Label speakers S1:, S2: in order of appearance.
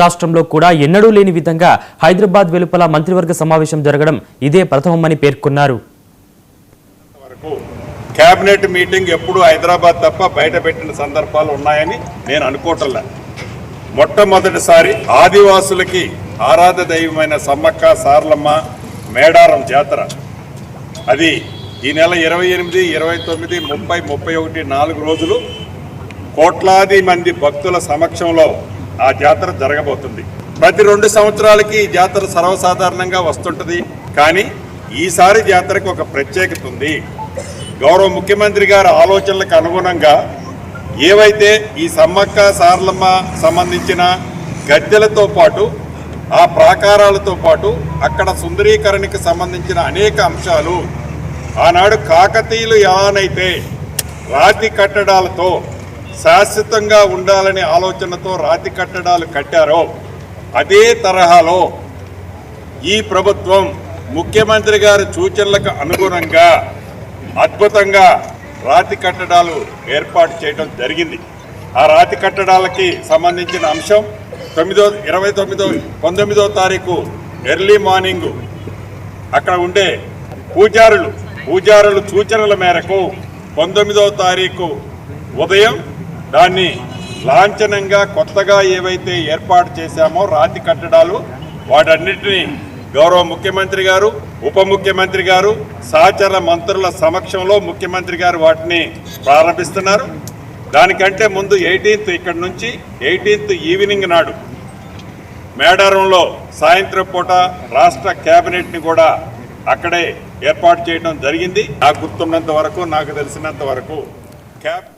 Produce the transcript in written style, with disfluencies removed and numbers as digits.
S1: రాష్ట్రంలో కూడా ఎన్నడూ లేని విధంగా హైదరాబాద్ వెలుపల మంత్రివర్గ సమావేశం జరగడం ఇదే ప్రథమమని పేర్కొన్నారు.
S2: కేబినెట్ మీటింగ్ ఎప్పుడు హైదరాబాద్ తప్ప బయట పెట్టిన సందర్భాలు ఉన్నాయని నేను అనుకోవట్లే. మొట్టమొదటిసారి ఆదివాసులకి ఆరాధ దైవమైన సమ్మక్క సారలమ్మ మేడారం జాతర అది ఈ నెల 28, 29, 30, 31 4 రోజులు కోట్లాది మంది భక్తుల సమక్షంలో ఆ జాతర జరగబోతుంది. ప్రతి 2 సంవత్సరాలకి ఈ జాతర సర్వసాధారణంగా వస్తుంటుంది. కానీ ఈసారి జాతరకు ఒక ప్రత్యేకత ఉంది. గౌరవ ముఖ్యమంత్రి గారి ఆలోచనలకు అనుగుణంగా ఏవైతే ఈ సమ్మక్క సారలమ్మ సంబంధించిన గద్దెలతో పాటు ఆ ప్రాకారాలతో పాటు అక్కడ సుందరీకరణకి సంబంధించిన అనేక అంశాలు ఆనాడు కాకతీయులు ఎలానైతే రాతి కట్టడాలతో శాశ్వతంగా ఉండాలనే ఆలోచనతో రాతి కట్టడాలు కట్టారో అదే తరహాలో ఈ ప్రభుత్వం ముఖ్యమంత్రి గారి సూచనలకు అనుగుణంగా అద్భుతంగా రాతి కట్టడాలు ఏర్పాటు చేయడం జరిగింది. ఆ రాతి కట్టడాలకి సంబంధించిన అంశం 19వ తారీఖు ఎర్లీ మార్నింగ్ అక్కడ ఉండే పూజారులు సూచనల మేరకు 19వ తారీఖు ఉదయం దాన్ని లాంఛనంగా కొత్తగా ఏవైతే ఏర్పాటు చేశామో రాతి కట్టడాలు వాటన్నిటినీ గౌరవ ముఖ్యమంత్రి గారు, ఉప ముఖ్యమంత్రి గారు, సహచర మంత్రుల సమక్షంలో ముఖ్యమంత్రి గారు వాటిని ప్రారంభిస్తున్నారు. దానికంటే ముందు 18th ఇక్కడ నుంచి 18th ఈవినింగ్ నాడు మేడారంలో సాయంత్రం పూట రాష్ట్ర కేబినెట్ని కూడా అక్కడే ఏర్పాటు చేయడం జరిగింది. నాకు గుర్తున్నంత వరకు, నాకు తెలిసినంత వరకు